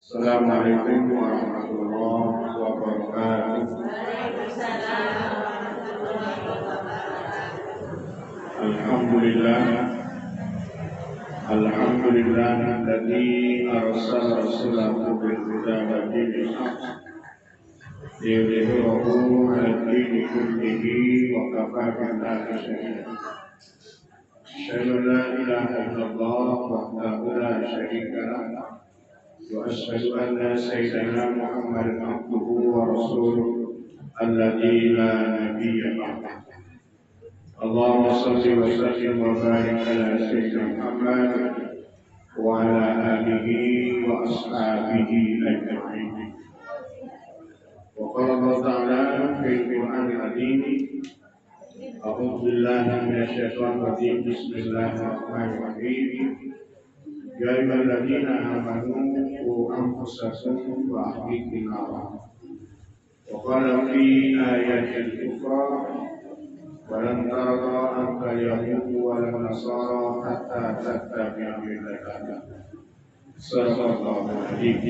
Assalamualaikum warahmatullahi wabarakatuh. Alhamdulillah, alhamdulillah alladzi arsala rasulahu bil huda wa dinil haqq liyudhhirahu 'ala dini kullihi wa kafa billahi shahidan. Asyhadu an la ilaha illallah wahdahu la syarika lah وأشهد أن سيدنا محمدا عبده ورسوله الذي لا نبي بعده. اللهم صل وسلم وبارك على سيدنا محمد وعلى آله وأصحابه أجمعين. وقال الله تعالى في القرآن العظيم: أعوذ بالله من الشيطان الرجيم. بسم الله الرحمن الرحيم. يا أيها الذين آمنوا قوا أنفسكم وأهليكم نارا. وقال في آية أخرى: ولن ترضى عنك اليهود ولا النصارى حتى تتبع ملتهم. صدق الله العظيم.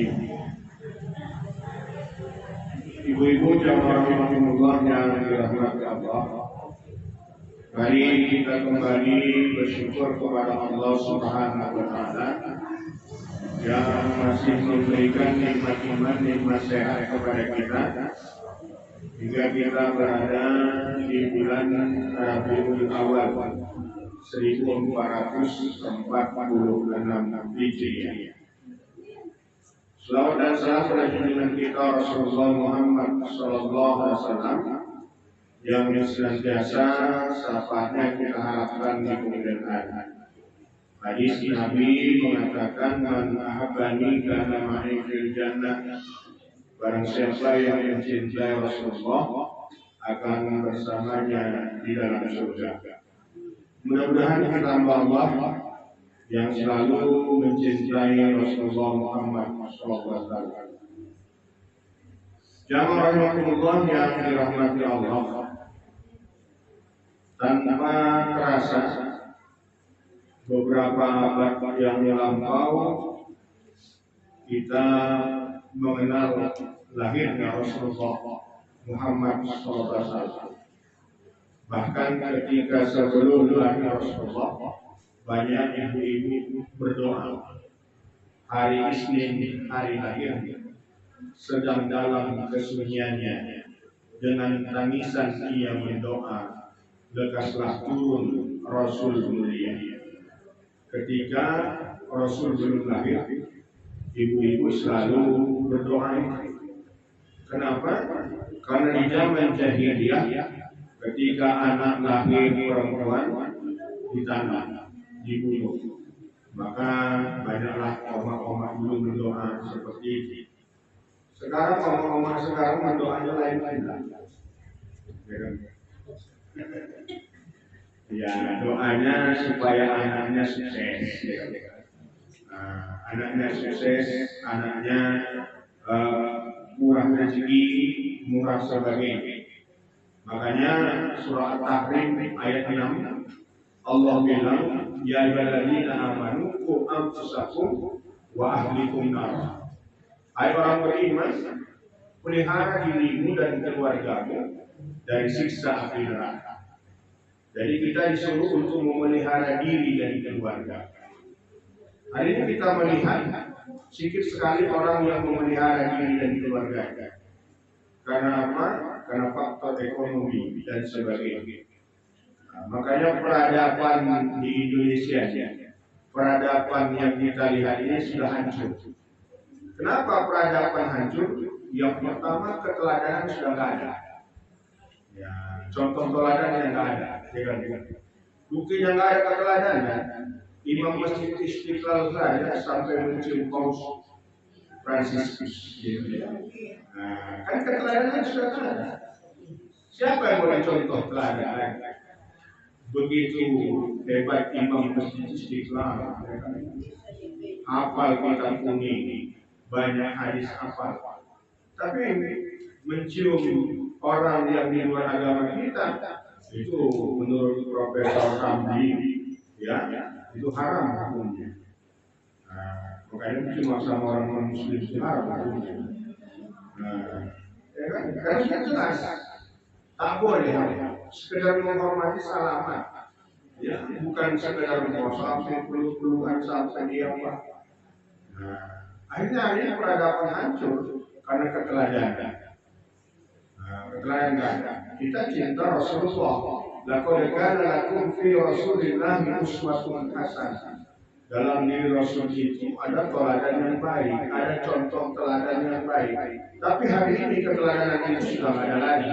Ibu-ibu jamaah rahimahumullah yang dirahmati Allah, mari kita kembali bersyukur kepada Allah Subhanahu wa Ta'ala yang masih memberikan nikmat-nikmat, nikmat sehat kepada kita hingga kita berada di bulan Rabiul Awal 1446 Hijriah. Selawat dan salam pada junjungan kita Rasulullah Muhammad sallallahu alaihi wasallam yang senantiasa syafaatnya kita harapkan di kemudian hari. Hadis Nabi mengatakan, man ahabbani kana ma'i fil jannah. Barang siapa yang mencintai Rasulullah akan bersamanya di dalam surga. Mudah-mudahan kita hamba Allah yang selalu mencintai Rasulullah Muhammad SAW. Jamaah rahimahullah yang dirahmati Allah, tanpa terasa beberapa abad yang lampau kita mengenal lahirnya Rasulullah Muhammad SAW. Bahkan ketika sebelum lahir Rasulullah, banyak ibu-ibu berdoa hari Isnin, hari lahirnya, sedang dalam kesunyiannya, dengan tangisan ia berdoa, lekaslah turun Rasul mulia. Ketika Rasul belum lahir, ibu-ibu selalu berdoa. Kenapa? Karena di zaman jahiliyah, ketika anak lahir perempuan ditanam, dibunuh, maka banyaklah oma-oma dulu berdoa seperti itu. Sekarang oma-oma sekarang berdoanya lain-lain. Ya, doanya supaya anaknya sukses. Anaknya sukses, anaknya murah rezeki, murah sebagainya. Makanya surah At-Tahrim ayat 6 Allah bilang, ya ayyuhalladzina amanu qu anfusakum wa ahlikum nar. Hai orang beriman, pelihara dirimu dan keluargamu dari siksa api neraka. Jadi kita disuruh untuk memelihara diri dan keluarga. Hari ini kita melihat sedikit sekali orang yang memelihara diri dan keluarga. Karena apa? Karena faktor ekonomi dan sebagainya. Makanya peradaban di Indonesia, peradaban yang kita lihat ini sudah hancur. Kenapa peradaban hancur? Yang pertama, keteladanan sudah nggak ada. Ya, contoh teladan yang nggak ada. Buktinya nggak ada keteladanan. Imam Masjid Istiqlal saja sampai mencium Paus Fransiskus. Nah, kan keteladanan sudah ada. Siapa yang boleh contoh teladan? Begitu hebat Imam Masjid Istiqlal, hafal kitab kuning, banyak hadis hafal. Tapi mencium orang yang di luar agama kita, itu menurut Profesor Ramli, ya, itu haram hukumnya. Makanya cuma sama orang non-muslim dilarang. Nah, ya kan? Karena sudah jelas, tak boleh sekedar menghormati salaman. Ya, bukan sekedar mau sampai peluk-pelukan sampai dia apa. Nah, akhirnya peradaban hancur karena keteladanan. Nah, keteladanan. Kita cinta Rasulullah. Laqad kana lakum fi Rasulillahi uswatun hasanah. Dalam diri Rasul itu ada teladan yang baik, ada contoh teladan yang baik. Tapi hari ini keteladanan itu sudah tidak ada lagi,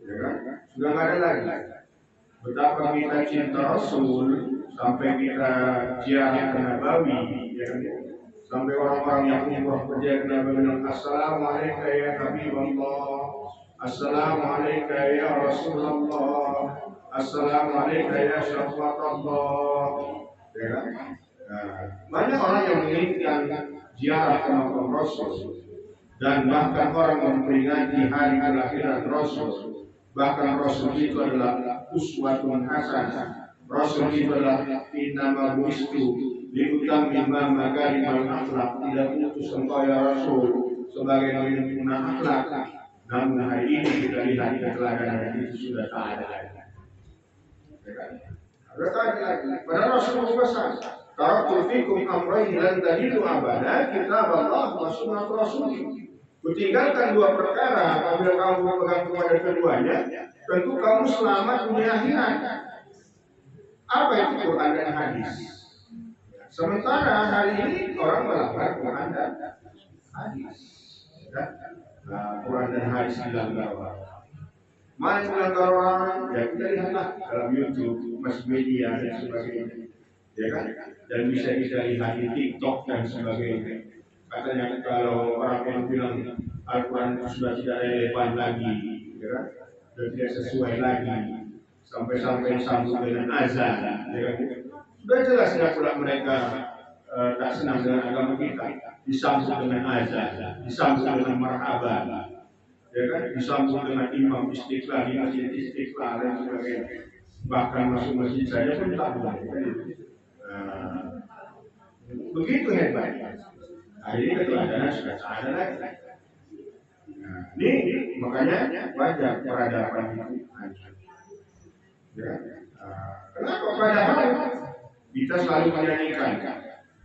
ya kan? Sudah tidak ada lagi. Betapa kita cinta Rasul sampai kita ziarah ke Nabawi, ya kan? Sampai orang-orang yang umrah pergi ke Nabawi bilang Assalamualaikum ya Habibullah, Assalamualaikum ya Rasulullah, Assalamualaikum ya Syafatullah. Ya kan? Nah, banyak orang yang menginginkan ziarah ke makam Rasul dan bahkan orang memperingati hari kelahiran Rasul. Bahkan Rasul itu adalah uswatun hasanah. Rasul itu adalah innama bu'istu liutammima makarimal akhlaq. Tidak utus engkau ya Rasul sebagai penyempurna akhlak. Namun hari ini kita lihat keteladanan itu sudah tak ada lagi. Ya kan? Padahal Rasulullah pesan, taraktu fikum amrayn lan tadilu abada, kitab Allah wa sunnah Rasul. Kutinggalkan dua perkara, apabila kamu berpegang kepada keduanya, tentu kamu selamat dunia akhirat. Apa itu Quran dan hadis? Sementara hari ini orang melanggar Quran dan hadis. Nah, Quran dan hadis dilanggar orang. Mana yang melanggar orang? Ya kita lihatlah dalam YouTube, mass media dan sebagainya, ya kan? Dan bisa kita lihat di TikTok dan sebagainya. Katanya kalau orang yang bilang Al-Quran sudah tidak relevan lagi, ya kan? Dan tidak sesuai lagi, sampai-sampai disambung dengan azan, ya kan? Sudah jelas tidak pula mereka tak senang dengan agama kita, disambung dengan azan, disambung dengan marhaban, ya kan, disambung dengan imam istiqlal di masjid istiqlal dan sebagainya. Bahkan masuk masjid saja pun tak boleh. Begitu hebatnya. Akhirnya keteladanan sudah tak ada lagi. Nah, ini makanya wajar peradaban itu hancur. Ya. Kenapa? Padahal kita selalu menyanyikan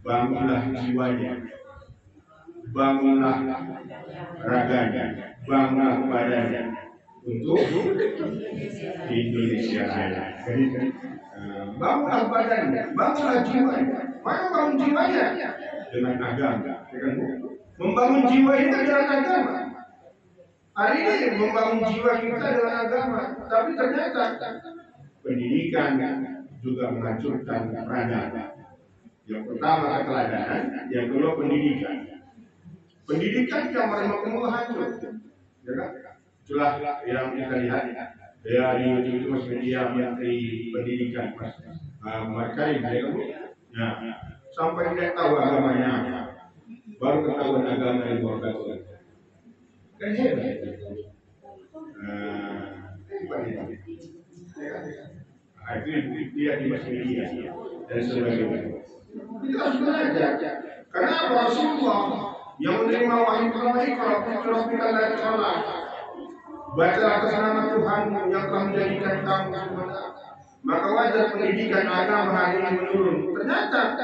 bangunlah jiwanya, bangunlah raganya, bangunlah badannya untuk Indonesia Raya. Bangunlah badannya, bangunlah jiwanya. Mana bangun jiwanya? Dengan agama. Membangun jiwa itu dengan agama. Hari ini membangun jiwa kita dengan agama, tapi ternyata pendidikan juga menghancurkan peradaban. Yang pertama keteladanan, yang kedua pendidikan. Pendidikan yang meremuk hancur. Ya kan? Itulah yang kita lihat ya di YouTube itu mas media Menteri Pendidikan Mas Markarim, ya kan? Nah, sampai tidak tahu agamanya apa, baru ketahuan agama yang berkata kan hebat. Itu dia di media dan sebagainya. Kita harus belajar. Karena Rasulullah yang menerima wahyu pertama kalau kita dari Allah, baca atas nama Tuhanmu yang telah menjadikan kamu sempurna. Maka wajar pendidikan agama hari ini menurun. Ternyata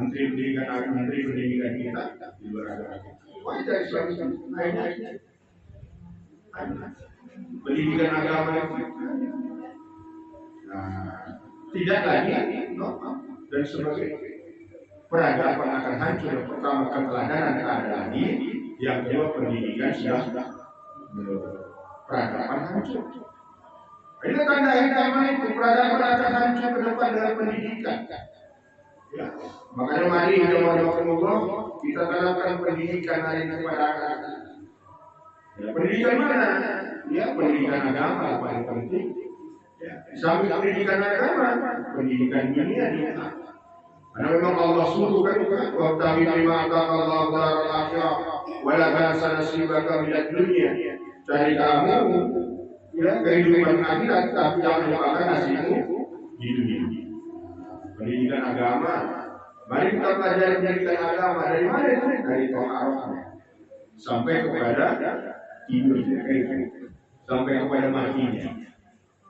Menteri Pendidikan kita di luar agama. Wajar Islam akhirnya pendidikan agama itu tidak lagi normal dan sebagainya. Peradaban akan hancur. Yang pertama keteladanan tak ada lagi, yang kedua pendidikan sudah peradaban hancur. Ini tanda hitam itu peradaban akan hancur ke depan dengan pendidikan. Ya. Makanya mari Allah kita tanamkan pendidikan hari ini kepada anak-anak. Ya, pendidikan mana? Ya, pendidikan agama yang paling penting. Ya, sambil pendidikan agama, pendidikan dunia dia. Karena memang Allah suruh kan, wa ta'mi bima ataqallahu daral akhirah wa la tansa nasibaka minad dunya. Cari kamu ya kehidupan akhirat, tapi jangan lupakan nasibmu di dunia. Pendidikan agama Mari kita pelajari pendidikan agama dari mana itu? Dari toharohnya sampai kepada tidur, sampai kepada matinya.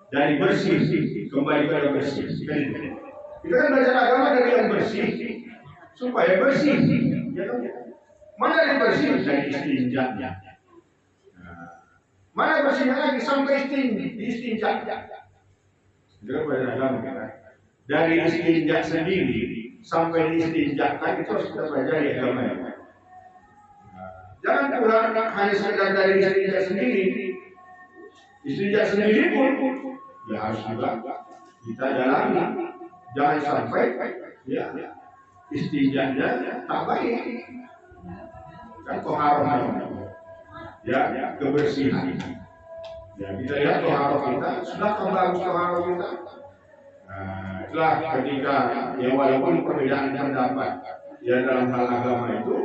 Dari bersih kembali kepada bersih. Kita kan belajar agama dari yang bersih supaya bersih. Ya, mana yang bersih? Dari istinjanya. Mana bersihnya lagi sampai istinja. Kita belajar agama kan. Dari istinja sendiri sampai istinjakan itu harus kita pelajari agama. Jangan pulang hanya sekedar dari istinja sendiri. Istinja sendiri pun ya harus juga kita jalani. Jangan sampai ya istinjanya tak baik. Kan toharoh ya kebersihan. Ya kita lihat toharoh kita sudah bagus toharoh kita. Nah, itulah ketika ya walaupun perbedaan pendapat ya dalam hal agama itu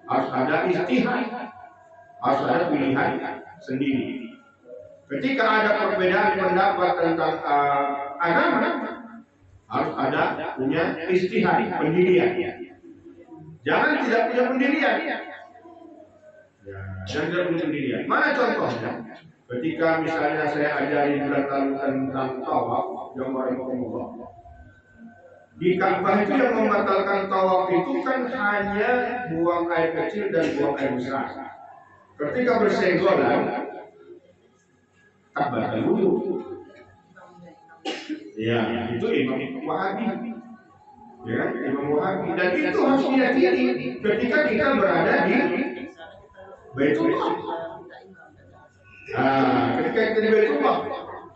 harus ada istihad, harus ada pilihan sendiri. Ketika ada perbedaan pendapat tentang agama, harus ada punya istihad, pendirian. Jangan tidak punya pendirian. Jangan tidak punya pendirian. Mana contohnya? Ketika misalnya saya ajari bulan lalu tentang tawaf, yang warahmatullah. Di Ka'bah itu yang membatalkan tawaf itu kan hanya buang air kecil dan buang air besar. Ketika bersenggolan, tak batal wudu. Ya, itu Imam Wahabi. Ya, Imam Wahabi. Dan itu harus diyakini ketika kita berada di Baitullah. Nah, ketika kita di Baitullah.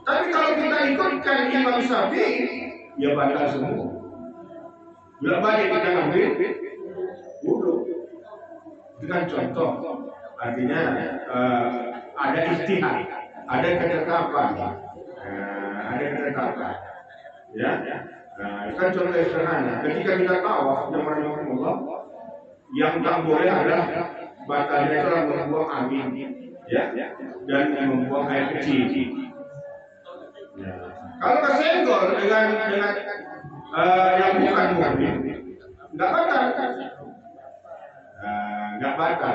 Tapi kalau kita ikutkan Imam Syafi'i, ya batal semua. Bila balik kita ambil wudu. Itu kan contoh. Artinya ada istihad, ada ketetapan. Ada ketetapan. Ya. Nah, itu kan contoh yang sederhana. Ketika kita tawaf, yang tak boleh adalah batalnya itu adalah membuang angin, ya, dan membuang air kecil. Ya. Kalau kesenggol dengan yang bukan muhrim, nggak batal. Nggak batal.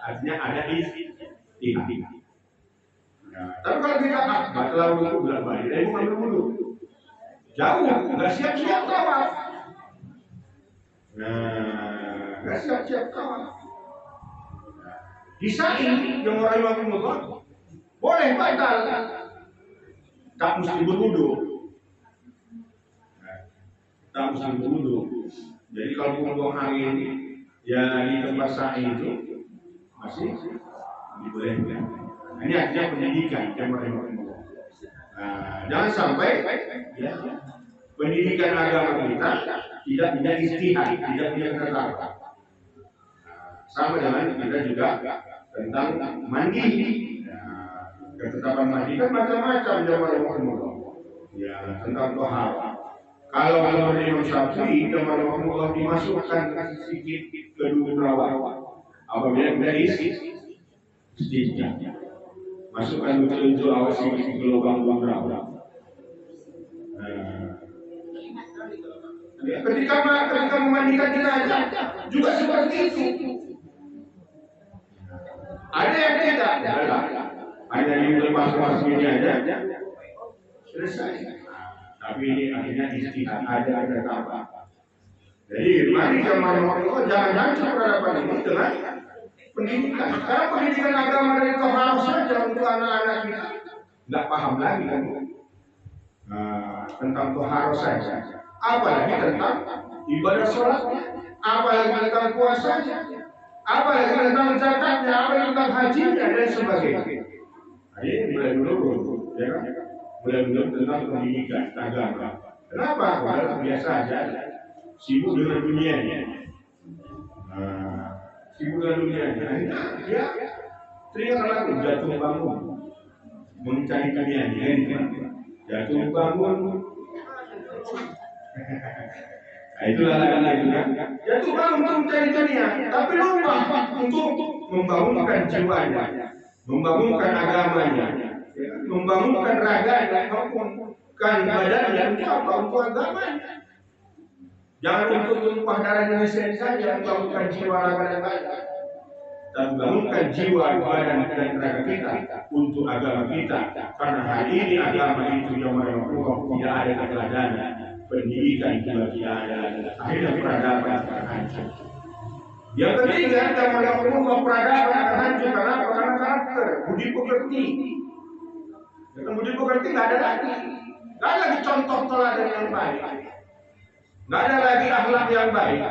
Artinya ada istihad. Tapi kalau kita batal wudu bulan balik, dia bukan wudu. Jauh, nggak siap-siap tawaf. Nah, nggak siap-siap tawaf. Disain yang orang rahimahumullah boleh batal, tak mesti berwudu. Tak mesti berwudu. Jadi kalau buang angin ya di tempat sa'i itu masih dibolehkan. Nah, ini artinya pendidikan yang rahimahumullah. Jangan sampai ya, pendidikan agama kita tidak punya istihad, tidak punya ketetapan. Sama dengan kita juga tentang mandi. Ketetapan mandi kan macam-macam jamaah. Ya, tentang toharoh. Kalau menurut Imam Syafi'i, jamaah dimasukkan sedikit ke dulu perawat. Apabila kita istinja. Masukkan betul-betul awas sedikit ke lubang perawat. Ketika memandikan jenazah juga seperti itu. Ada yang tidak, hanya dilepas ini aja, selesai. Tapi ini akhirnya istihad, ada apa? Jadi mari jamaah jangan berhadapan ini dengan pendidikan. Karena pendidikan agama dari toharoh saja untuk anak-anak kita nggak paham lagi kan tentang toharoh saja. Apalagi tentang ibadah sholat, apalagi tentang puasanya, apalagi tentang zakatnya, apalagi tentang hajinya dan sebagainya. Ini mulai dulu, ya kan? Mulai dulu tentang pendidikan agama. Kenapa? Karena biasa aja, sibuk dengan dunianya. Sibuk dengan dunianya. Ya, teriak lagu jatuh bangun, mencari dunianya. Jatuh bangun. Nah, itulah lagu juga. Jatuh bangun untuk mencari dunia, tapi lupa untuk membangunkan jiwanya, membangunkan agamanya, membangunkan raganya, membangunkan badannya untuk apa? Untuk agamanya. Jangan untuk tumpah darah Indonesia saja, bangunkan jiwa raga dan badan. Dan bangunkan jiwa, badan dan raga kita untuk agama kita. Karena hari ini agama itu yang merangkul tidak ada keteladanan, pendidikan juga tidak ada. Akhirnya peradaban terhancur. Yang ketiga, yang merangkul peradaban terhancur karena karakter, budi pekerti. Karena budi pekerti nggak ada lagi. Nggak ada lagi contoh teladan yang baik. Nggak ada lagi akhlak yang baik.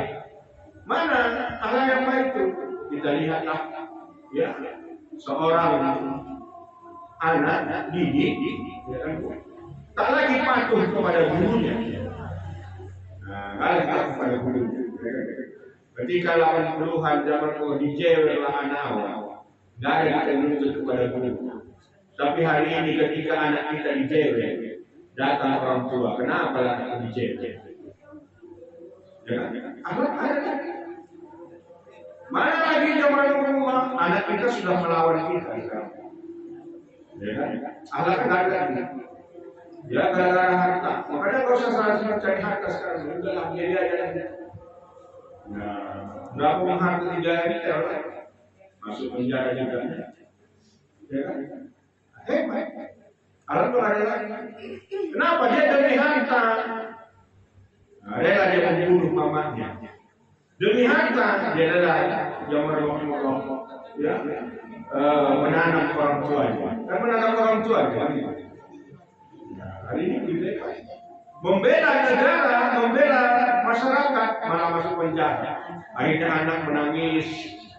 Mana akhlak yang baik itu? Kita lihatlah, ya, seorang anak didik, ya kan, tak lagi patuh kepada gurunya. Nggak lagi patuh kepada gurunya. Ketika 80-an zaman dijewerlah anak awal, nggak ada kita menuntut kepada guru. Tapi hari ini ketika anak kita dijewer, datang orang tua, kenapa anak dijewer? Ya, akhlak ada lagi. Mana lagi zaman rumah anak kita sudah melawan kita sekarang. Ya kan? Akhlak nggak ada lagi. Ya gara-gara harta. Makanya kalau usah salah cari harta sekarang. Udahlah biar aja lagi. Nah, berapa harta 3 hari masuk penjara juga. Ya kan? Hebat. Akhlak nggak ada lagi. Kenapa dia demi harta? Nah, dia membunuh mamanya. Demi harta dia adalah yang merokok, ya, menanam orang tuanya. Kan menanam orang tua, kan? Nah, hari ini kita membela negara, membela masyarakat, malah masuk penjara. Akhirnya anak menangis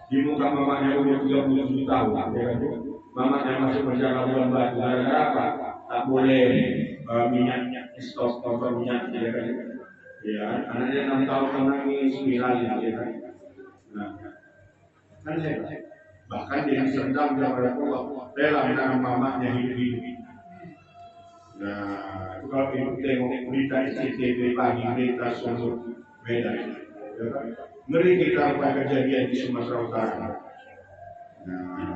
di muka mamanya umur 37 tahun. Ya, kan? Mamanya masuk penjara bulan batu. Gara-gara apa? Tak boleh minyak stop kontrol minyak, ya kan? Ya, anaknya 6 tahun menangis viral, ya kan. Nah, kan hebat. Bahkan dia sedang kepada Allah, rela menanam mamanya hidup. Nah, itu kalau ibu tengok berita SCTV pagi, berita Sumur Medan, ya kan. Ngeri kita pada kejadian di Sumatera Utara. Nah,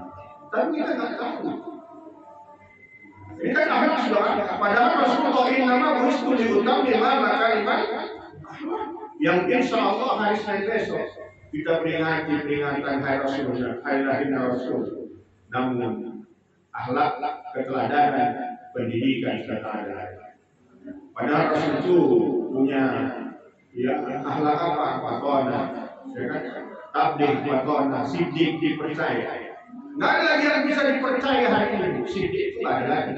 tapi kita nggak tahu. Ini kan akhlak sudah ada. Padahal Rasulullah ini nama Muistu diutam di mana kalimat yang insya Allah hari Senin besok kita peringatan Hari Rasulullah, Hari Lahirnya Rasul. Namun akhlak, keteladanan, pendidikan sudah ada. Padahal Rasul itu punya, ya, akhlak apa? Patona, ya kan? Tabligh, patona, sidik, dipercaya. Nggak ada lagi yang bisa dipercaya hari ini. Sidik itu nggak ada lagi.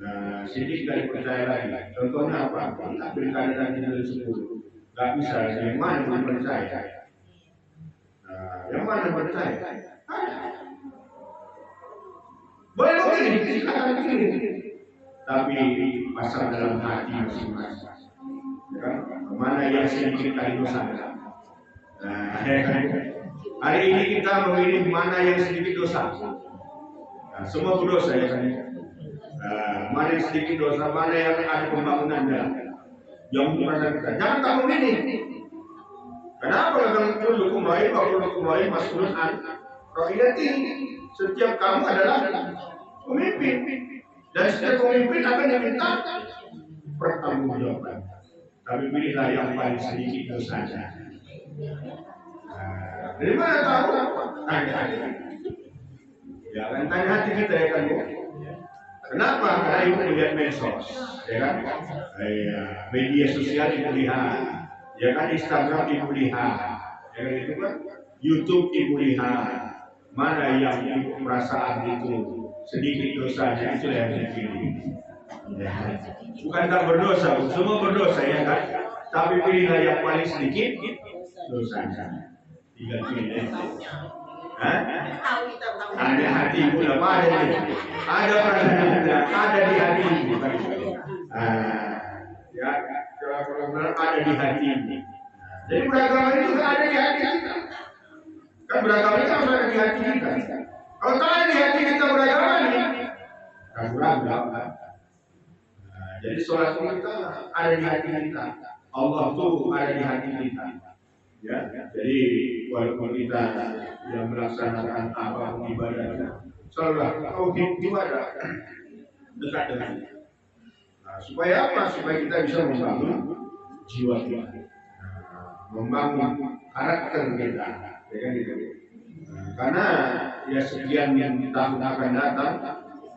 Nah, sidik nggak dipercaya lagi. Contohnya apa? Kita berikan dan tinggal 10. Nggak bisa. Yang mana yang percaya? Nah, yang mana percaya? Boleh begini, silakan begini. Tapi pasal dalam hati masing-masing. Ya, mana yang sedikit kali dosa? Nah, ya kan? Hari ini kita memilih mana yang sedikit dosa. Nah, semua berdosa, ya kan? Mana yang sedikit dosa, mana yang ada pembangunannya, yang merasa kita. Jangan kamu memilih. Kenapa? Karena kullukum ra'in mas'ulun an ra'iyati. Setiap kamu adalah pemimpin, dan setiap pemimpin akan diminta pertanggungjawaban. Tapi pilihlah yang paling sedikit dosanya. Dari mana tahu? Tanya hati. Ya kan, tanya hati kita, ya kan, Bu? Kenapa? Karena ibu melihat medsos, ya kan? Media sosial ibu lihat, ya kan, Instagram ibu lihat, ya kan, itu kan, YouTube ibu lihat. Mana yang ibu perasaan itu sedikit dosanya, itu yang dipilih. Ya. Bukan tak berdosa, semua berdosa, ya kan? Tapi pilihlah yang paling sedikit dosanya. Tinggal pilih. Ada hati ibu, apa ada ini? Ada perasaannya, ada di hati ibu. Ya, kalau benar ada di hati ini. Jadi beragama itu ada di hati kita. Kan beragama itu harus ada di hati kita. Kalau tak ada di hati kita beragama ini, ragu-ragu. Jadi sholat kita ada di hati kita. Allah tuh ada di hati kita. Ya, jadi walaupun kita yang melaksanakan apapun ibadahnya, selalu tauhid ibadah dekat dengan. Nah, supaya apa? Supaya kita bisa membangun jiwa kita. membangun karakter kita, ya kan gitu. Karena ya sekian yang tahun akan datang,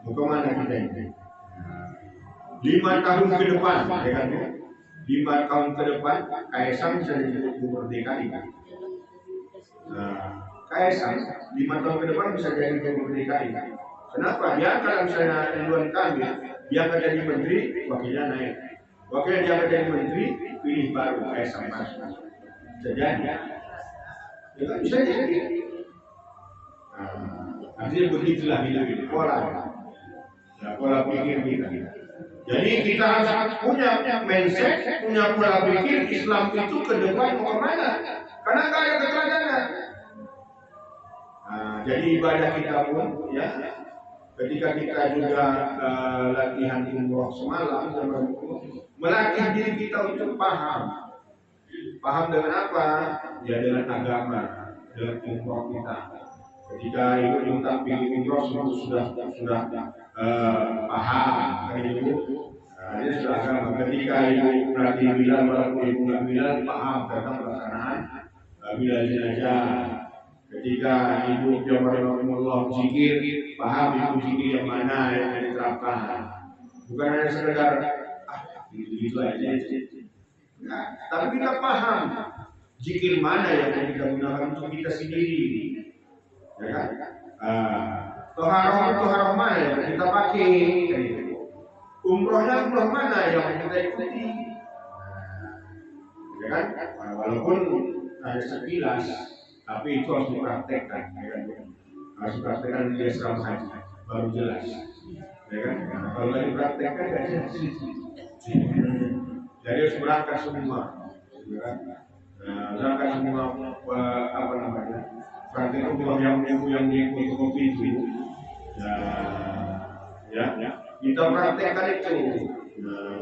mau kemana kita ini? 5 tahun ke depan, ya kan? 5 tahun ke depan, Kaisang bisa jadi kemerdekaan kan? Kaisang 5 tahun ke depan bisa jadi kemerdekaan kan? Kenapa? Dia kalau misalnya Ridwan Kamil, dia akan jadi menteri, wakilnya naik. Wakilnya dia akan jadi menteri, pilih baru Kaisang masuk. Bisa jadi, ya kan? Bisa jadi. Artinya begitulah hidup ini, pola pikir kita. Jadi kita harus punya mindset, punya pola pikir Islam itu ke depan mau kemana? Karena nggak ada keteladanan. Jadi ibadah kita pun, ya, ketika kita juga latihan umroh semalam, melatih diri kita untuk paham dengan apa? Ya dengan agama, dengan umroh kita. Ketika ikut pilih umroh sudah paham, itu dia sudah agama. Ketika ibu berarti Bilal walaupun ibu nggak Bilal paham tentang pelaksanaan Bilal jenazah. Ketika ibu Jamarullah zikir paham ibu zikir yang mana yang diterapkan. Bukan hanya sekedar gitu aja. Nah, tapi kita paham zikir mana yang kita gunakan untuk kita sendiri. Ya kan? Toharoh mana yang kita pakai? Umrohnya umroh mana yang kita ikuti? Ya kan? Walaupun ada sekilas, tapi itu harus dipraktekkan. Ya kan? Harus dipraktekkan di asrama haji, baru jelas. Ya kan? Kalau nggak dipraktekkan nggak jelas. Jadi harus berangkat semua. Ya kan? Berangkat semua apa namanya? Praktek umroh yang di kopi itu, ya, kita praktekkan itu.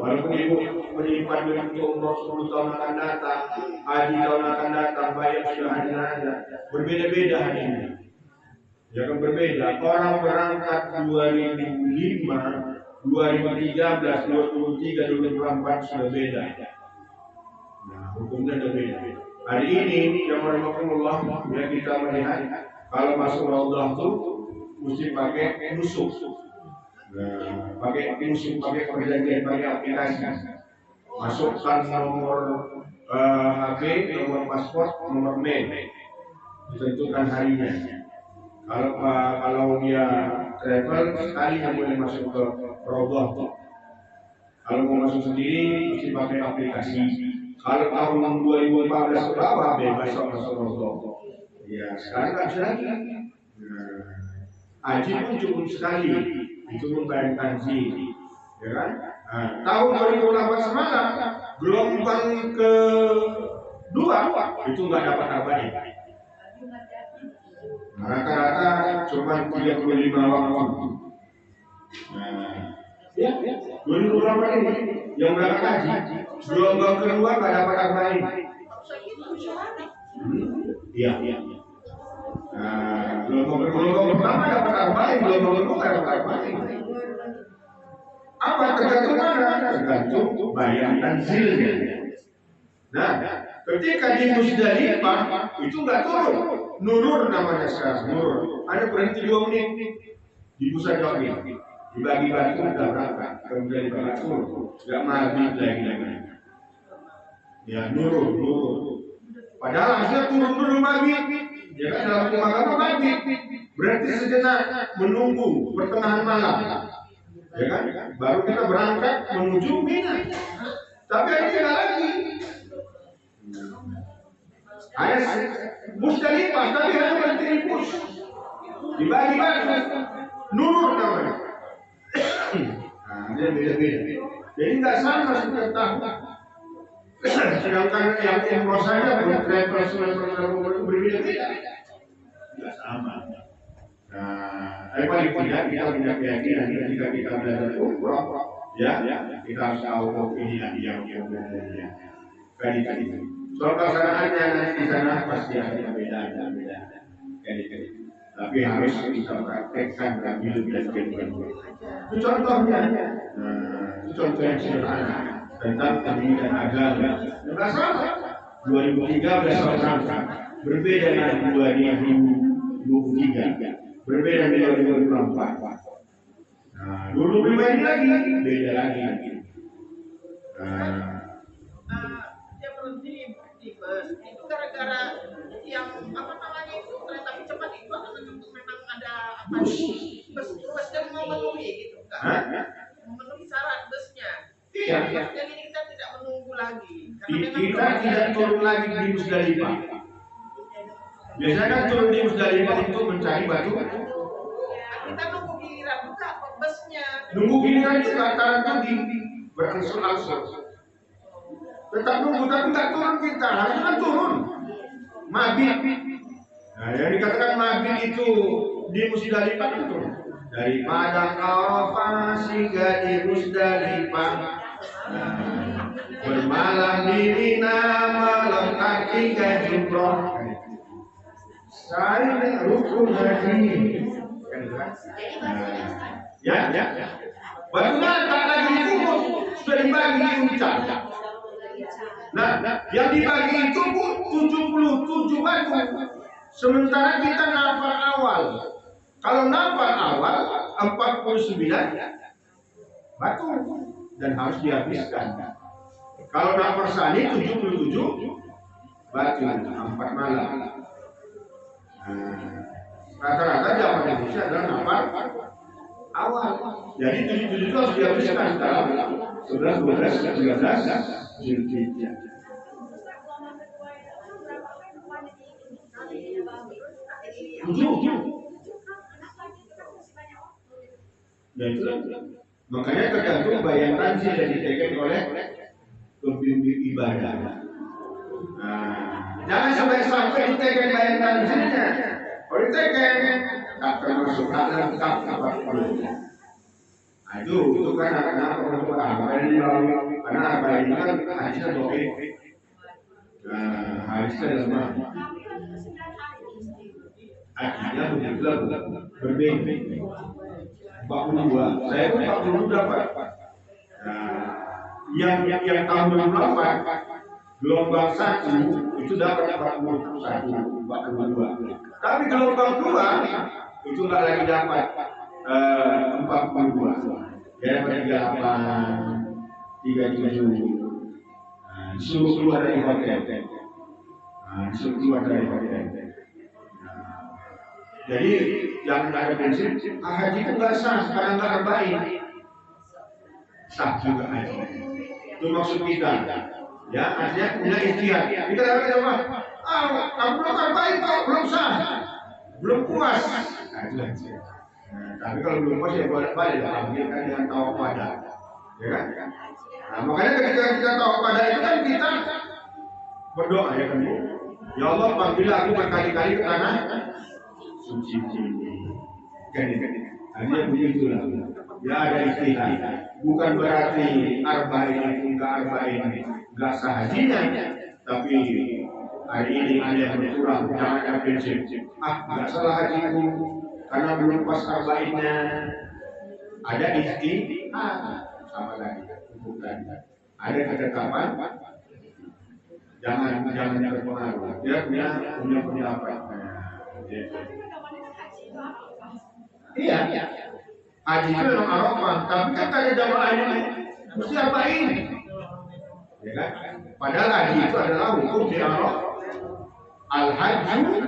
Walaupun ibu menyimpan duit untuk umroh 10 tahun akan datang, haji tahun akan datang, bayar sudah ada, berbeda-beda hadiahnya. Ya kan berbeda. Orang berangkat 2005, 2013, 2023, 2024 sudah beda. Hukumnya berbeda. Hari ini yang rahmatullah ya kita melihat kalau masuk Raudah itu mesti pakai nusuk. Pakai nusuk, pakai perjanjian, pakai aplikasi. Masukkan nomor HP, nomor paspor, nomor mail. Ditentukan harinya. Kalau dia travel sekali yang boleh masuk ke Raudah. Kalau mau masuk sendiri mesti pakai aplikasi. Kalau tahun 2014 ke bawah bebas masuk Raudah. Ya, sekarang nggak bisa lagi. Haji pun cukup sekali, itu pun bayar haji, ya kan? Tahun 2008 semalam gelombang kedua itu nggak dapat apa-apa. Rata-rata cuma 35 waktu. Ya, 2008 ini yang berangkat haji, gelombang kedua nggak dapat apa-apa. Iya. Gelombang pertama dapat arba'in, gelombang kedua dapat arba'in. Apa tergantung mana? Tergantung bayar tanzilnya. Nah, ketika di Musdalifah itu nggak turun, nurur namanya sekarang, nurur. Ada berhenti 2 menit di pusat jogging, dibagi batu udah berangkat, kemudian dibagi turun, nggak maghrib lagi. Ya nurur. Padahal hasilnya turun dulu maghrib. Ya kan dalam agama maghrib berarti sejenak menunggu pertengahan malam, ya kan? Baru kita berangkat menuju Mina. Tapi ini tidak lagi. Ada Musdalifah, tapi hanya berhenti pus, dibagi batu, nurur namanya. Dia beda-beda. Jadi nggak sama setiap tahun. Sedangkan yang umroh saja travel berbeda-beda, tidak sama. Tapi paling tidak kita punya keyakinan ketika kita belajar umroh, ya kita harus tahu ini yang umumnya. Kali-kali. Soal pelaksanaannya nanti di sana pasti ada beda. Kali-kali. Tapi harus kita praktekkan dan hidup dan kehidupan. Itu contohnya. Itu contoh yang sederhana tentang pendidikan agama. Enggak salah. 2013 berangkat, berbeda dengan 2023, berbeda dengan 2024. Nah, 25 ini lagi beda lagi. Dia berhenti di bus itu gara-gara yang apa namanya itu kereta api cepat itu memang ada apa bus yang mau memenuhi gitu kan? Memenuhi syarat busnya. Iya. Jadi kita tidak menunggu lagi. Kita tidak turun lagi di Musdalifah. Biasanya kan turun di Musdalifah itu mencari batu. Kita nunggu giliran buka busnya. Nunggu giliran itu lantaran di berangsur-angsur. Tetap nunggu tapi tak turun kita, harusnya kan turun. Mabit. Nah, yang dikatakan mabit itu di Musdalifah itu dari Padang Arafah hingga di Musdalifah. Bermalam di Mina melengkap 3 jumroh. Saya rukun haji. Ya. Batunya tak lagi dikubur, sudah dibagi ucap. Nah, yang dibagi itu 77 batu. Sementara kita nafar awal. Kalau nafar awal 49 batu dan harus dihabiskan. Kalau nafar sani 77 batu 4 malam. Rata-rata zaman Indonesia adalah nafar awal. Jadi 77 itu harus dihabiskan dalam 11, 12, 13 Zulhijjah. Ya itu makanya tergantung bayang tanzil yang ditekan oleh pembimbing ibadah. Nah, jangan sampai ditekan bayang tanzilnya. Kalau ditekan tak termasuk dalam kitab apa-apa. Nah, itu kan kenapa untuk apa ini karena apa ini kan hadisnya doib. Nah, hadisnya lemah. Akhirnya begitulah berbeda. 42. Saya pun 40 dapat. Nah, yang tahun 28 gelombang 1 itu dapat 41, 42. Tapi gelombang 2 itu nggak lagi dapat 42. Dia dapat 38, 37. Disuruh keluar dari hotel. Jadi yang ada prinsip haji itu nggak sah karena nggak arba'in. Sah juga haji. Itu maksud kita. Ya, artinya punya ikhtiar. Kita dapat apa? Kamu belum arba'in kok belum sah, belum puas. Tapi kalau belum puas ya bolak-balik lah. Kan dengan tawaf pada, ya kan? Nah, makanya ketika kita tawaf pada itu kan kita berdoa ya kan? Ya Allah, panggillah aku berkali-kali ke tanah suci ini. Hanya begitulah. Ya ada istilah. Bukan berarti arba'in itu enggak sah hajinya, tapi hari ini ada yang berkurang. Jangan ada prinsip. Enggak salah hajiku karena belum pas arba'innya. Ada istilah sama lagi. Bukan. Ada ketetapan. Jangan terpengaruh. Dia punya apa? Iya. Haji itu memang Arafah, tapi kan ada jamaah ini mesti arba'in. Ya kan? Padahal haji itu adalah hukum di Arafah. Al-Hajju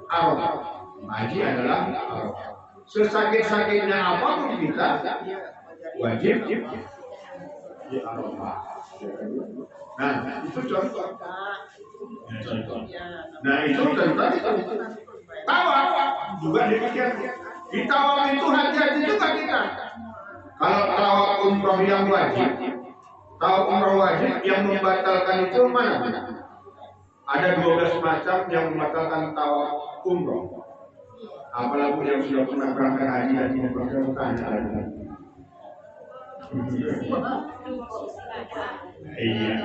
Arafah. Haji adalah Arafah. Sesakit-sakitnya apapun kita wajib di Arafah. Nah, itu contoh. Nah, itu tentang tawaf juga demikian. Di tawaf itu hati-hati juga kita. Kalau tawaf umroh yang wajib, tawaf umroh wajib yang membatalkan itu mana? Ada 12 macam yang membatalkan tawaf umroh. Apalagi yang sudah pernah berangkat haji dan tidak pernah bertanya. Iya.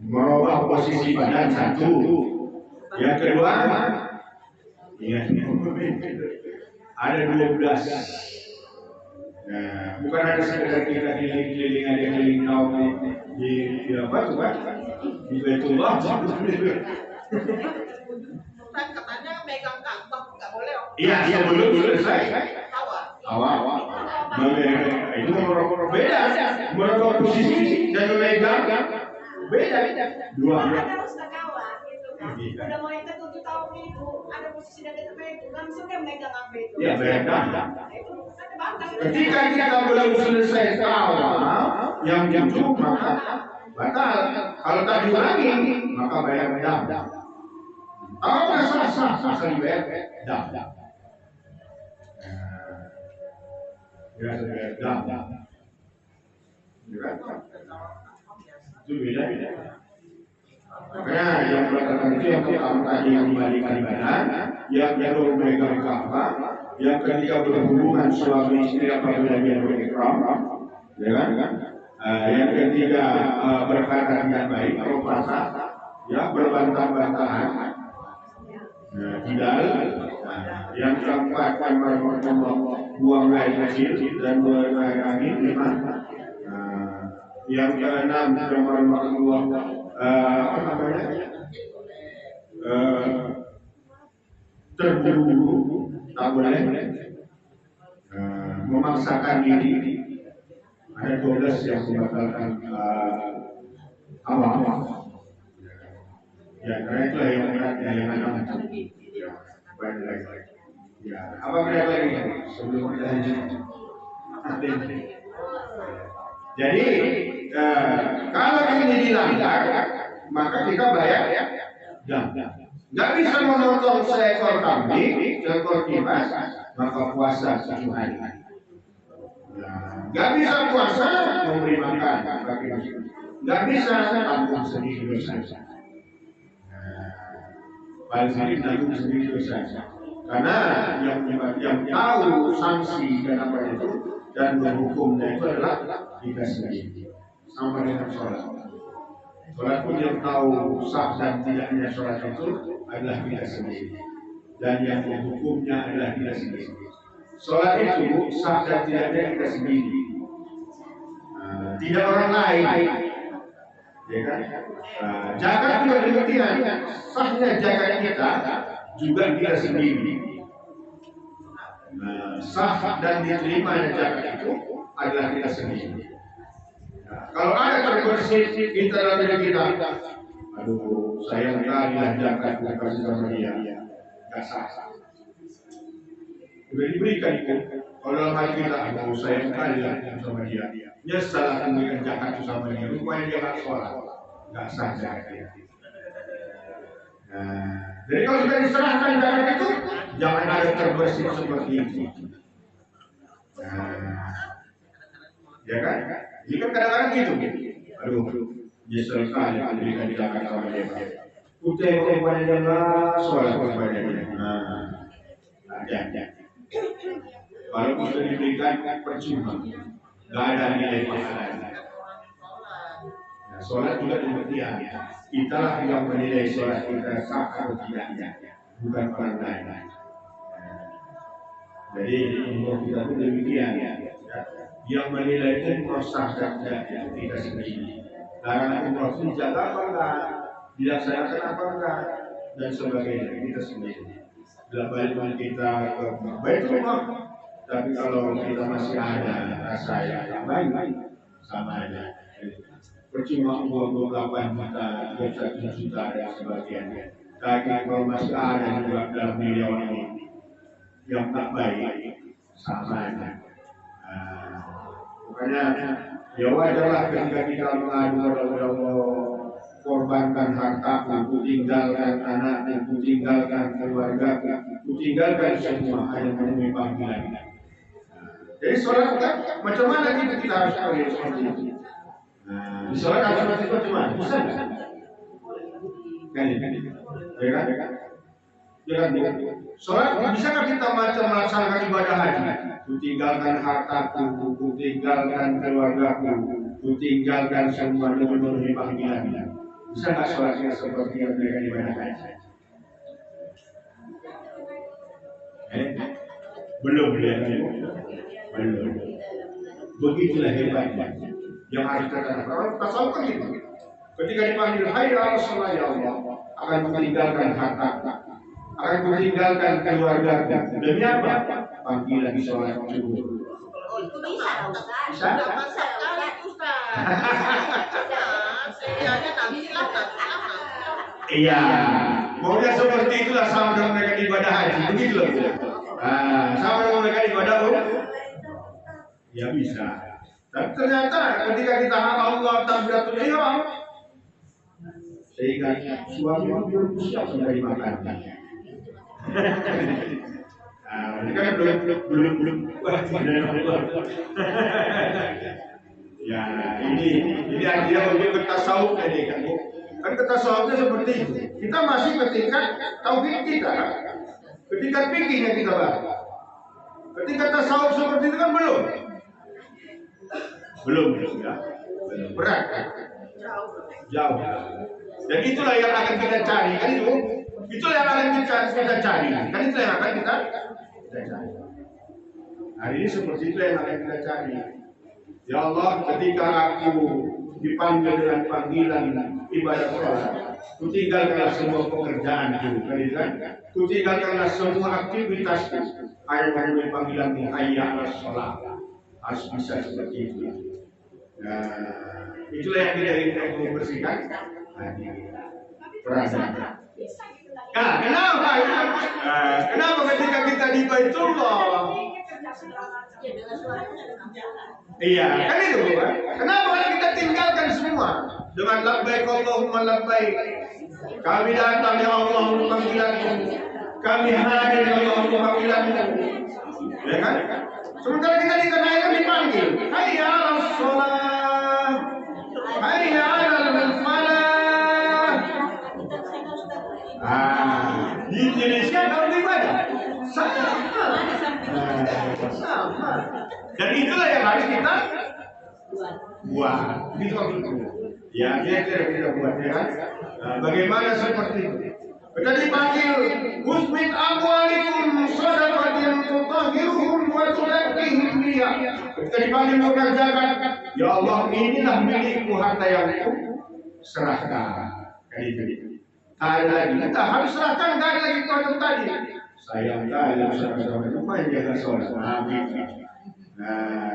Merubah posisi badan satu. Yang kedua, iya. Ada 12 Nah, bukan hanya sekedar kita keliling-keliling aja keliling tahun di apa tuh kan? Di Baitullah. Kan katanya megang Ka'bah nggak boleh. Iya, sebelum selesai. Awal. Itu nomor beda. Menurut posisi dan memegang beda. Dua. Ada ustaz kawan gitu kan. Udah mau yang ke-7 tahun itu ada posisi dan kita itu langsung dia megang apa itu. Iya, megang. Itu ada bantah. Ketika kita belum selesai awal yang jujur maka batal. Kalau tak diulangi maka bayar dam. Kalau nggak sah asal dibayar dam. Ya, dam. Itu beda. Makanya yang berkaitan itu yang pertama tadi yang dibandingkan badan, yang kedua memegang Ka'bah, yang ketiga berhubungan suami istri apabila dia berikram, ya kan? Yang ketiga berkata dengan baik, berpuasa, ya berbantah-bantahan, tidak. Yang keempat buang air kecil dan buang air angin, lima. Yang keenam buang terburu-buru, tak boleh memaksakan diri. Ada 12 yang membatalkan awal. Ya, karena itu yang beratnya yang ada macam. Ya, apa berat lagi sebelum kita lanjut? Jadi kalau ini dilanggar, maka kita bayar dam. Nggak bisa memotong seekor kambing, seekor kibas, maka puasa 1 hari. Nggak bisa puasa memberi makan, nggak bisa tanggung sendiri dosa. Paling sedikit tanggung sendiri dosa. Karena yang tahu sanksi dan apa itu dan hukumnya itu adalah kita sendiri. Sama dengan sholat. Sholat pun yang tahu sah dan tidaknya sholat itu adalah kita sendiri. Dan yang hukumnya adalah kita sendiri. Sholat itu sah dan tidaknya kita sendiri. Tidak orang lain. Ya kan? Zakat juga demikian. Sahnya zakat kita juga kita sendiri. Sah dan diterimanya zakat itu adalah kita sendiri. Kalau ada terbersih di dalam diri kita, aduh sayang sekali zakat kasih sama dia, nggak sah. Sudah diberikan itu. Kalau dalam hati kita, aduh sayang sekali sama dia, nyesal akan memberikan zakat itu sama dia. Rupanya dia nggak sholat, nggak sah zakat dia. Jadi kalau sudah diserahkan zakat itu, jangan ada terbersih seperti itu. Ya kan? Jadi kan kadang-kadang gitu. Aduh, nyesel sekali memberikan zakat sama dia. Udah kepada dia nggak sholat kepada dia. Ada. Kalau sudah diberikan percuma, nggak ada nilai pahalanya. Sholat juga demikian. Kita lah yang menilai sholat kita sah atau tidaknya, bukan orang lain. Jadi umur kita pun demikian. Yang menilai itu sah dan tidaknya kita sendiri. Larangan umroh itu dijaga apa enggak, dilaksanakan apa enggak, dan sebagainya kita sendiri. Bila balik kita ke Baitullah, tapi kalau kita masih ada rasa yang baik, sama aja. Percuma uang 28 juta, 21 juta dan sebagainya. Tapi kalau masih ada juga dalam diri orang ini yang tak baik, sama aja. Makanya ya wajarlah ketika kita mengadu kepada Allah, korbankan hartaku, tinggalkan anakku, tinggalkan keluarga, tinggalkan semua hanya memenuhi panggilan. Jadi sholat macam mana kita harus pergi seperti itu? Di sholat harus seperti mana? Bisa nggak? Ya kan? Sholat bisakah kita melaksanakan ibadah haji? Kutinggalkan hartaku, kutinggalkan keluargaku, kutinggalkan semua demi memenuhi panggilan. Bisa nggak sholatnya seperti yang mereka ibadah haji? Belum. Begitulah hebatnya yang harus kita lakukan. Orang tasawuf kan gitu. Ketika dipanggil hai ala sholat ya Allah, akan meninggalkan harta, akan meninggalkan keluarga. Demi apa? Panggilan di sholat zuhur. Oh, itu bisa, Ustaz. Bisa? Udah masak kali Ustaz. Saya nanti lah. Iya, maunya seperti itulah sama dengan mereka ibadah haji, begitu loh. Sama dengan mereka ibadah ya bisa. Tapi ternyata ketika kita hafal Allah takbiratul ihram, sehingga suami belum siap sudah dimakan. Ini kan belum. Ya, ini artinya untuk bertasawuf ini kan. Kan tasawufnya seperti itu. Kita masih ketika tauhid kita, ketika fikihnya kita bahas. Ketika tasawuf seperti itu kan belum ya. Berat kan? Jauh. Dan itulah yang akan kita cari kan itu. Itulah yang akan kita cari. Kan itu yang akan kita cari. Hari ini seperti itu yang akan kita cari. Ya Allah, ketika aku dipanggil dengan panggilan ibadah sholat, ku tinggalkanlah semua pekerjaanku, kan? Ku tinggalkanlah semua aktivitas hanya panggilanmu hayya 'alas sholat. Harus bisa seperti itu. Nah, itulah yang kita ingin membersihkan hati kita. Perasaan. Nah, kenapa? Kenapa ketika kita di Baitullah? Iya, kan itu kan? Kenapa kita tinggalkan semua dengan labbaik Allahumma labbaik? Kami datang ya Allah untuk panggilanmu. Kami hadir ya Allah untuk panggilanmu. Ya kan? Sementara kita di tanah air dipanggil, hayya 'alas shalah, hayya 'alal falah. Di Indonesia kalau ibadah sama. Dan itulah yang harus kita buat. Itu ya, kita buat ya kan. Bagaimana seperti itu? Kita dipanggil Usmin amwalikum shadaqatin tutahhiruhum wa tuzakkihim biha. Kita dipanggil mengerjakan, ya Allah inilah milikmu harta yang ku serahkan. Ada lagi, kita harus serahkan, tidak ada lagi kau tadi. Sayang kali bersama-sama itu menjaga sholat.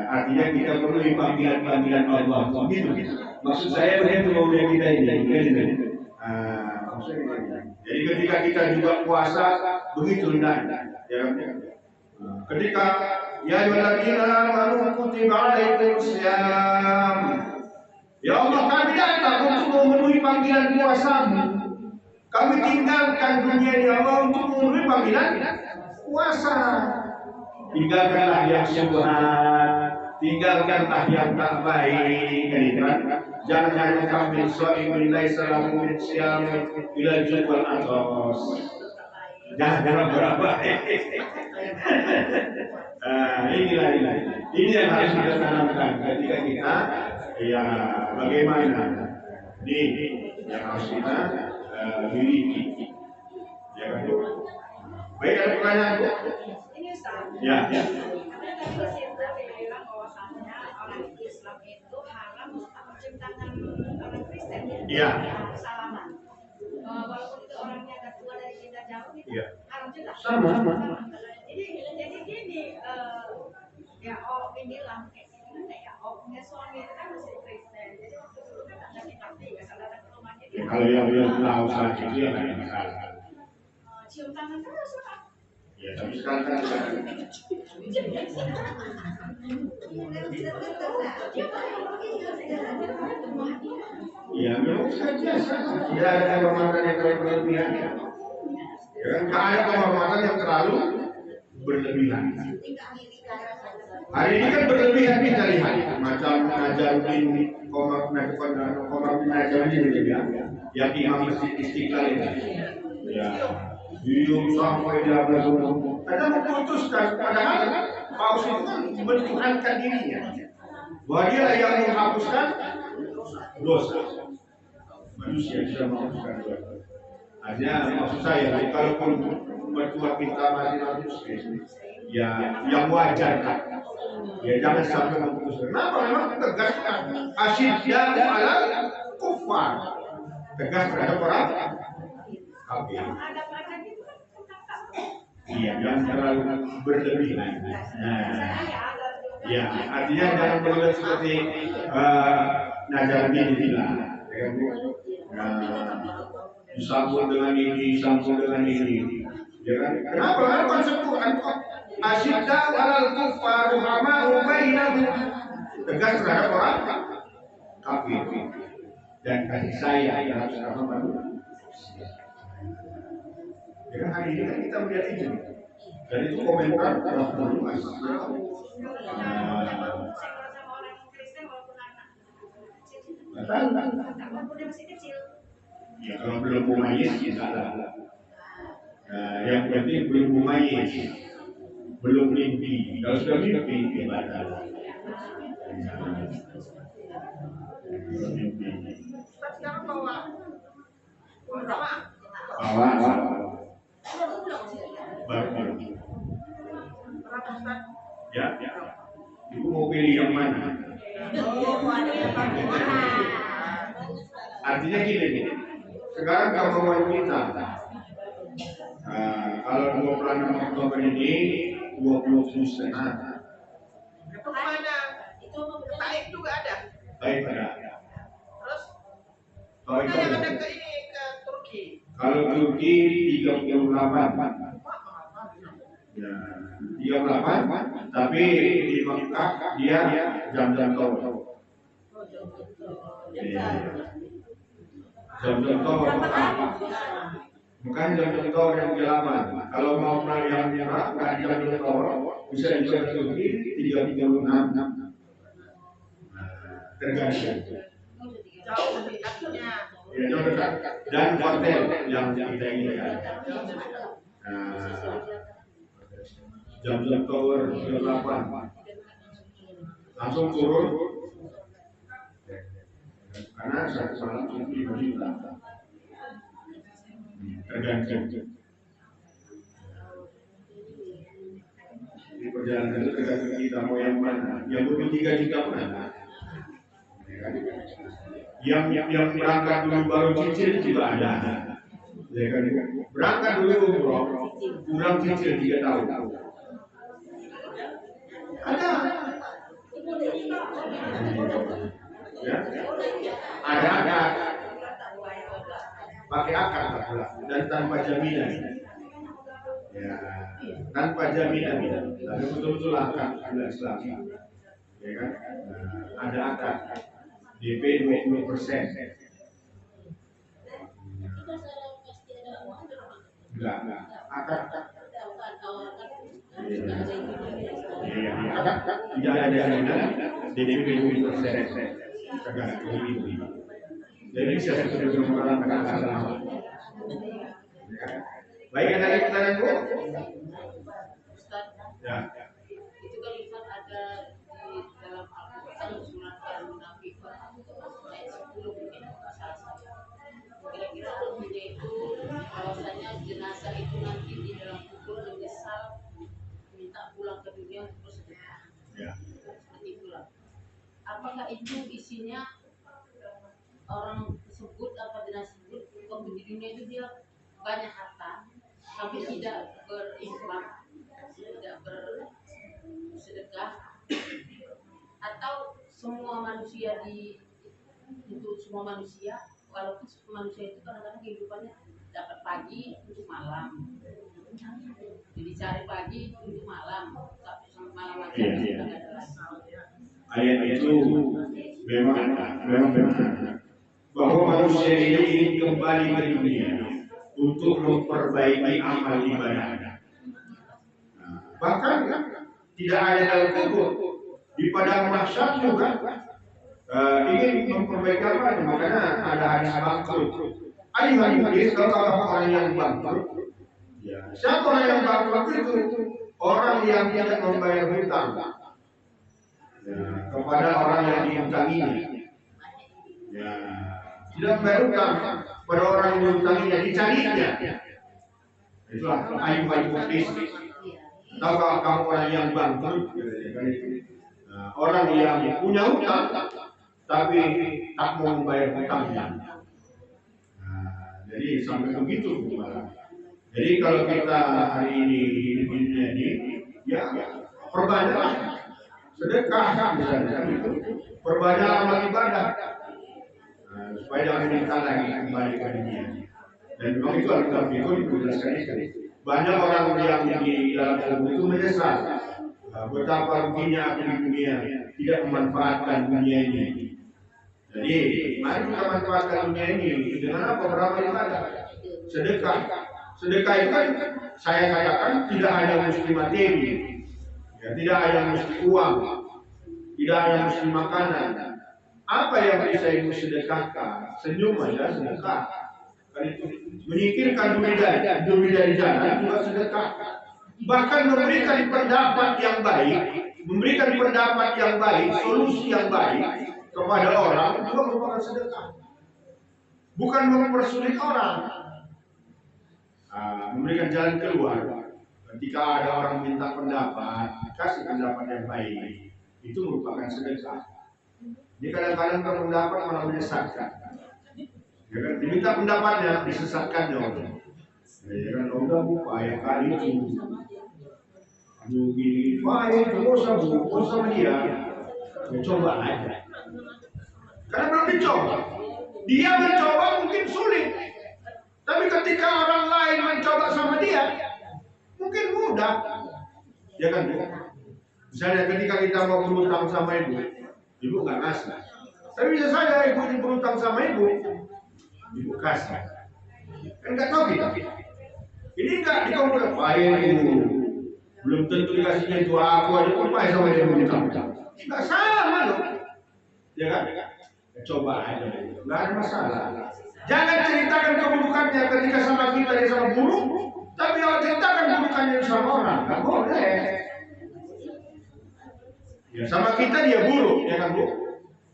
Artinya kita perlu panggilan-panggilan Allah. Begitu. Maksud saya begitu maunya kita ini. Jadi ketika kita juga puasa begitu ya. Ketika ya ayyuhalladzina amanu kutiba alaikumusiyam. Ya Allah kami datang untuk memenuhi panggilan puasamu. Kami tinggalkan dunia ini Allah untuk memenuhi panggilan puasa. Tinggalkanlah yang syubhat, tinggalkanlah yang tak baik, kan? Jangan hanya kami shaimun laisa lahu min siyam ila jubal atas. Jangan berapa. Ini yang harus kita tanamkan ketika kita ya bagaimana ini yang harus kita miliki. Ya kan? Baik, ada pertanyaan Bu? Ini Ustaz. Ya. Karena tadi Mas Indra bilang bahwasannya orang Islam itu haram menciptakan orang Kristen ya. Iya. Salaman. Walaupun itu orangnya agak tua dari kita jauh itu haram juga. Sama. Jadi gini, ya inilah gimana ya, punya suami itu kan masih Kristen. Jadi waktu dulu kan ada kita kalau ada ke rumahnya dia. Kalau yang tahu saat itu ya nggak ada masalah. Cium tangan terus Pak. Ya tapi sekarang kan ya memang saja tidak ada kehormatan yang berlebihan ya kan, ada kehormatan yang terlalu berlebihan. Hari ini kan berlebihan kita lihat macam Najaruddin Komar bin Najaruddin yang imam masjid Istiqlal ini ya Yuyum sampai dia bergumul. Karena memutuskan, padahal paus itu kan mentuhankan dirinya. Bahwa dia yang menghapuskan dosa. Manusia bisa menghapuskan dosa. Artinya maksud saya, kalau mertua kita masih muslim, ya yang wajar kan. Ya jangan sampai memutuskan. Kenapa? Memang tegaskan asyidda ala kufar. Tegas terhadap orang kafir. Ada pelajaran itu kan Iya, yang terlalu berlebihan. Nah, ya artinya jangan berbuat seperti Najar bin Bilal. Disambung dengan ini, disambung dengan ini. Ya kan? Kenapa? Karena konsep Quran kok asyidda alal kufar ruhama'u bainahum. Tegas terhadap orang kafir dan kasih sayang terhadap sesama manusia. Ya kan hari ini kan kita melihat itu. Dan itu komentar Rasulullah. Ya kalau belum mumayyiz ya salah. Yang penting belum mumayyiz, belum mimpi. Kalau sudah mimpi ya batal. Sekarang bawa jamaah. Bawa. Baru. Berapa Ustaz? Ya. Ibu mau pilih yang mana? Artinya gini. Sekarang kalau mau kita, kalau 26 Oktober ini 20 setengah. Itu mana? Itu Taif juga ada. Baik ada. Terus Baik mana yang ada. ada ke ini ke Turki? Kalau Turki 38. Ya, 38. Tapi di Mekah dia jam-jam tol. Jam-jam tol bukan jam-jam tol yang 8. Kalau mau yang merah nggak jam-jam tol bisa dicoba Turki 336. Tergantung. Jauh lebih artinya. Ya, jauh dekat. Dan hotel yang kita inginkan. Jam-jam tower 8 langsung turun karena satu malam itu 5 juta tergantung. Di perjalanan itu tergantung kita mau yang mana. Yang butuh 3 juta mana? Yang berangkat dulu baru cicil juga ada. Ya kan? Berangkat dulu bro, kurang cicil 3 tahun. Ada. Ya. Ada. Pakai akad dan tanpa jaminan. Ya, tanpa jaminan. Tapi betul-betul akad Islam. Ya kan? Ada akad. DP 20%. Enggak. Akad. Tidak ada jaminan DP 20%. Tergantung ini. Jadi saya sudah mengatakan salah. Baik, ada lagi pertanyaan Bu? Ustaz, Ya. itu kan Ustaz ada di dalam Al-Quran surat Al-Munafiqun ayat 10 mungkin salah satu. Kira-kira artinya itu bahwasanya jenazah itu nanti di dalam kubur menyesal minta pulang ke dunia untuk bersedekah. Ya. Seperti itulah. Apakah itu isinya orang tersebut apa jenazah tersebut waktu di dunia itu dia banyak harta tapi tidak berinfak, tidak bersedekah, atau semua manusia untuk semua manusia, walaupun manusia itu kadang-kadang kehidupannya dapat pagi untuk malam, jadi cari pagi untuk malam, tapi sampai malam lagi sudah nggak ada lagi. Ayat itu memang benar bahwa manusia ini ingin kembali ke dunia untuk memperbaiki amal ibadah. Bahkan tidak ada dalam kubur, di padang mahsyar juga ingin memperbaiki amal. Makanya ada hadis bangkrut. Hadis kalau orang yang bangkrut, siapa orang yang bangkrut itu? Orang yang tidak membayar hutang kepada orang yang dihutanginya. Ya, tidak membayar hutang pada orang yang dihutanginya, dicarinya. Itulah Ayub Muklis. Tahukah kamu orang yang bangkrut? Nah, orang yang punya hutang tapi tak mau membayar hutangnya. Nah, jadi sampai begitu malah. Jadi kalau kita hari ini di dunia ini, ya perbanyaklah sedekah misalnya, perbanyak amal ibadah, supaya jangan minta lagi kembali ke dunia. Dan memang itu Al-Quran itu dijelaskan itu. Banyak orang yang di dalam ilmu itu menyesal betapa ruginya aku di dunia, tidak memanfaatkan dunia ini. Jadi mari kita manfaatkan dunia ini dengan apa? Beramal ibadah, sedekah. Sedekah itu kan saya katakan tidak hanya mesti materi, ya, tidak hanya mesti uang, tidak hanya mesti makanan. Apa yang bisa ibu sedekahkan? Senyum aja sedekah. Menyingkirkan duri dari jalan juga sedekah. Bahkan memberikan pendapat yang baik, solusi yang baik kepada orang juga merupakan sedekah. Bukan mempersulit orang. Memberikan jalan keluar. Ketika ada orang minta pendapat, kasih pendapat yang baik, itu merupakan sedekah. Jadi kadang-kadang pendapat malah menyesatkan. Ya kan, diminta pendapatnya, disesatkannya orang. Ya kan, udah payah kali itu. Gini, payah itu sama dia. Ya, coba aja. Karena belum dicoba. Dia mencoba mungkin sulit. Tapi ketika orang lain mencoba sama dia, mungkin mudah. Ya kan? Misalnya ketika kita mau berutang sama ibu nggak ngasih. Tapi bisa saja ibu berutang sama ibu kasih. Kan nggak tahu kita. Ini nggak dikompres. Ibu belum tentu dikasihnya itu aku aja pun payah sama dia berutang. Nggak sama loh. Ya kan? Coba aja. Nggak ada masalah. Jangan ceritakan keburukannya ketika sama kita dia sama buruk, tapi kalau ceritakan keburukannya sama orang, nggak boleh. Ya sama kita dia buruk, ya kan Bu?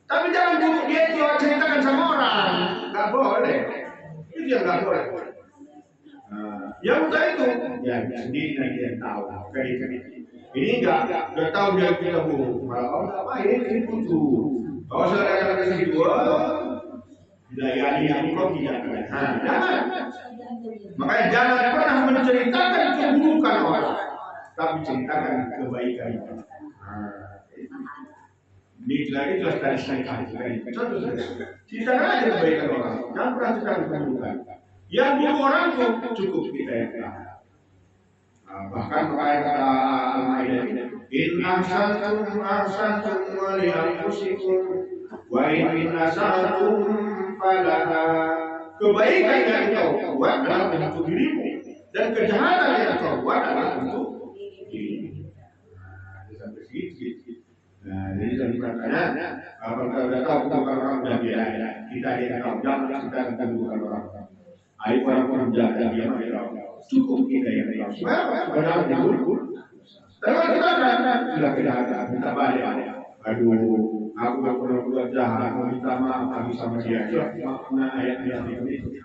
Tapi jangan buruk dia itu ceritakan sama orang, nggak boleh. Itu yang nggak boleh. Yang udah itu, ya sendiri nanti yang tahu. Ini nggak tahu dia kita buruk, malah apa ini butuh. Kalau saya katakan ke situ, daya yang kau tidak ada. Jangan. Makanya jangan pernah menceritakan keburukan orang, tapi ceritakan kebaikan orang. Ini jelas dari saya. Contoh saja. Ceritakan aja kebaikan orang. Jangan pernah ceritakan keburukan. Yang buruk orang itu cukup kita yang tahu. Bahkan makanya kata Al-Maidah ini, in ahsantum wa li anfusikum wa in asatum falaha. Kebaikan yang kau buat adalah untuk dirimu, dan kejahatan yang kau buat adalah untuk dirimu. Sampai segitu. Nah, jadi makanya kalau kita sudah tahu bukan orang sudah biasa, kita tidak tahu, jangan kita bukan orang. Aib orang jaga dia tahu. Cukup kita yang tahu. Padahal dulu. Tapi kalau kita sudah kejahatan, kita balik. Aduh, aku gak pernah buat jahat, minta maaf lagi sama dia. Makna ayat-ayat ini.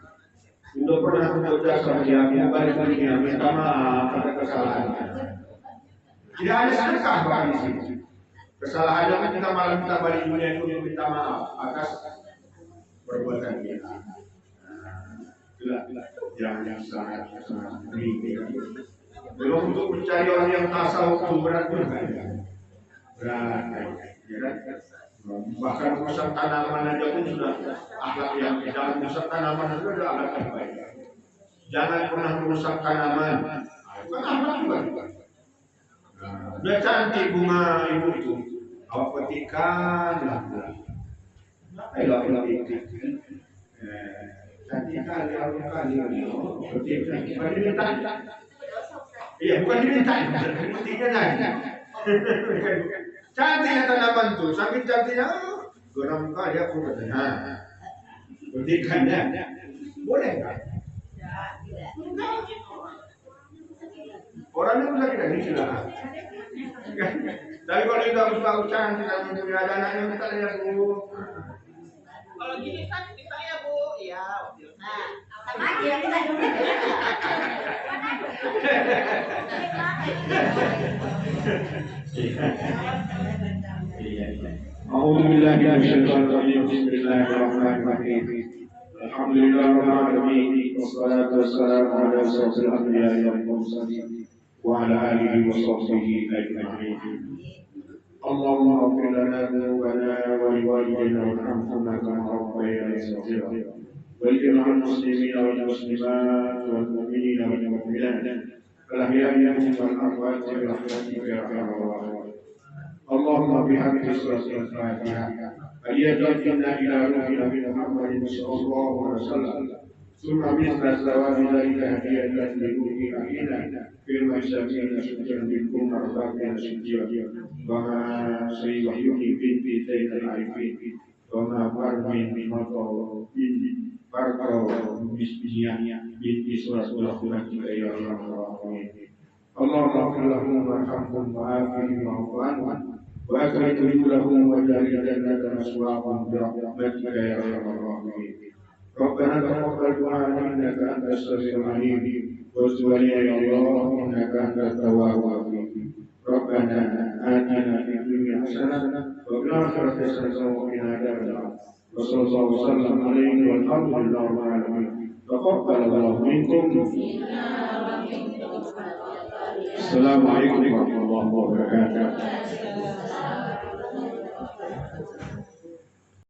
Udah pernah buat jahat sama dia, balik lagi dia, minta maaf atas kesalahan. Tidak ada sedekah bahkan di sini. Kesalahannya kita malah minta balik dunia itu minta maaf atas perbuatan kita. Itulah yang sangat tinggi. Belum untuk mencari orang yang tasawuf itu berat. Bahkan merusak tanaman aja pun sudah akhlak yang jangan merusak tanaman itu adalah akhlak yang baik. Jangan pernah merusak tanaman. Itu kan akhlak juga. Udah cantik bunga ibu itu, awak petikkan lah. Ayo petik. Cantik kali, awak kali. Petikkan. Bukan diminta. Iya, bukan diminta. Petiknya aja. Cantiknya tanaman tuh, saking cantiknya, geram kali aku katanya. Petikkannya, boleh nggak? Orangnya bisa tidak silakan. Tapi kalau kita harus cantik, kita punya anaknya minta ya Bu. Kalau gini kan minta ya Bu, ya. Nah, sama aja kita أعوذ بالله من الشيطان الرجيم بسم الله الرحمن الرحيم الحمد لله رب العالمين والصلاة والسلام على أشرف الأنبياء والمرسلين وعلى آله وصحبه أجمعين اللهم اغفر لنا ذنوبنا ولوالدينا وارحمهما كما ربيانا صغيرا ولجميع المسلمين والمسلمات والمؤمنين والمؤمنات الأحياء منهم والأموات برحمتك يا أرحم الراحمين اللهم بحق سورة الفاتحة فليتوفنا إلى روح نبي محمد صلى الله عليه وسلم ثم مثل ثواب ذلك هدية لروح أخينا في المساكين سجن منكم مرضاك سجيا وما سيحيي بنت زين العارفين وما برمين بمطر بركة بسمية بنت سورة رحمتك يا أرحم الراحمين اللهم اغفر لهم وارحمهم وعافهم واعف عنهم واكرم نزلهم واجعل الجنة مثواهم برحمتك يا ارحم الراحمين ربنا تقبل دعاءنا انك انت السميع العليم وتب علينا يا الله انك انت التواب الرحيم ربنا اتنا في الدنيا حسنه وفي الاخره حسنه وقنا عذاب النار وصلى الله وسلم عليه والحمد لله رب العالمين تقبل الله منكم السلام عليكم ورحمة الله وبركاته.